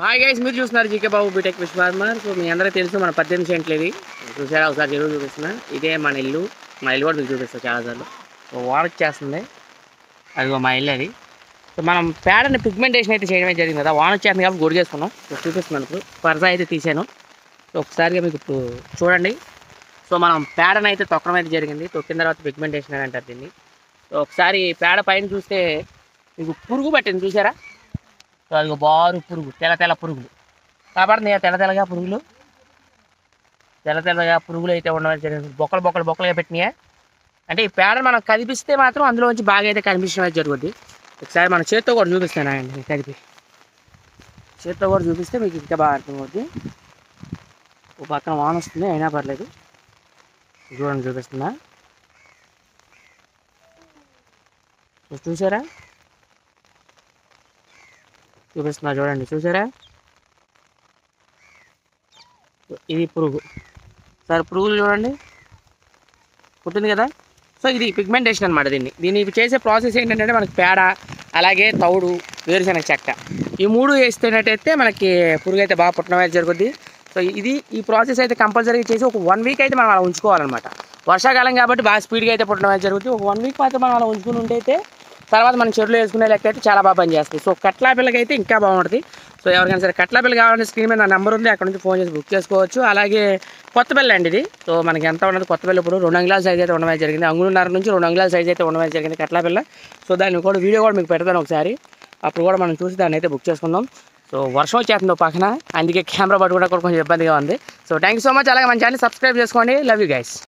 Hi guys, మీరు చూస్తున్నారు GK బాబు BTech wish farmer. So మీ అందరికీ తెలుసు మన 18 సెంట్లు ఇది చూసారా. ఒకసారి చెరువు చూపిస్తున్నా. ఇదే మన ఇల్లు. మా ఇల్లు కూడా మీకు చూపిస్తాను చాలాసార్లు. వానకు చేస్తుంది, అదిగో మా ఇల్లు అది. సో మనం పేడని పిగ్మెంటేషన్ అయితే చేయడమే జరిగింది కదా. వానకు చేస్తుంది కాబట్టి గుడి చేసుకున్నాం. సో చూపిస్తున్నాను ఇప్పుడు పరదా అయితే తీసాను. సో ఒకసారిగా మీకు ఇప్పుడు చూడండి. సో మనం పేడని అయితే తొక్కడం అయితే జరిగింది. తొక్కిన తర్వాత పిగ్మెంటేషన్ అని అంటారు దీన్ని. సో ఒకసారి పేడ పైన చూస్తే మీకు పురుగు పట్టింది చూసారా. సో అది బారు పురుగు, తెల్ల పురుగులు కాబట్టి తెల్లగా పురుగులు అయితే ఉండడం జరిగింది. బొక్కలుగా పెట్టినాయా అంటే ఈ పేడను మనం కదిపిస్తే మాత్రం అందులో నుంచి బాగా అయితే కనిపించడం అయితే జరుగుద్ది. ఒకసారి మన చేత్తో కూడా చూపిస్తాను అండి. కదిపి చేత్తో కూడా చూపిస్తే మీకు ఇంకా బాగా అర్థమవుద్ది. ఒక పక్కన వాన వస్తుంది అయినా పర్లేదు. చూడండి చూపిస్తున్నా. చూసారా, చూపిస్తున్నా చూడండి. చూసారా, ఇది పురుగు. సార్ పురుగులు చూడండి పుట్టింది కదా. సో ఇది పిగ్మెంటేషన్ అనమాట. దీన్ని చేసే ప్రాసెస్ ఏంటంటే మనకి పేడ, అలాగే తౌడు, వేరుశనగ చెక్క ఈ మూడు వేస్తేనట్టయితే మనకి పురుగు అయితే బాగా పుట్టడం అయితే జరుగుద్ది. సో ఈ ప్రాసెస్ అయితే కంపల్సరీగా చేసి ఒక 1 వీక్ అయితే మనం అలా ఉంచుకోవాలన్నమాట. వర్షాకాలం కాబట్టి బాగా స్పీడ్గా అయితే పుట్టడం అయితే జరుగుతుంది. ఒక 1 వీక్ మాత్రం మనం అలా ఉంచుకుని ఉంటే తర్వాత మనం చెరువులో వేసుకునే లెక్క అయితే చాలా బాగా పనిచేస్తుంది. సో కట్లా పిల్లకి అయితే ఇంకా బాగుంటుంది. సో ఎవరికైనా సరే కట్లా పిల్ల కావాలంటే స్క్రీన్ మీద నా నెంబర్ ఉంది, అక్కడ నుంచి ఫోన్ చేసి బుక్ చేసుకోవచ్చు. అలాగే కొత్త పిల్ల అండి ఇది. సో మనకి ఎంత ఉన్నది కొత్త పిల్ల ఇప్పుడు 2 అంగుళాల సైజ్ అయితే ఉండడం జరిగింది. అంగుళన్నర నుంచి 2 అంగుళాల సైజ్ అయితే ఉండడం జరిగింది కట్లా పిల్ల. సో దాన్ని కూడా వీడియో కూడా మీకు పెడతాను ఒకసారి. అప్పుడు కూడా మనం చూసి దాన్ని అయితే బుక్ చేసుకుందాం. సో వర్షం వచ్చేస్తుంది పక్కన, అందుకే కెమెరా పట్టుకోవడానికి కూడా కొంచెం ఇబ్బందిగా ఉంది. So thank you so much. అలాగే మన ఛానల్ సబ్స్క్రైబ్ చేసుకోండి. Love you guys.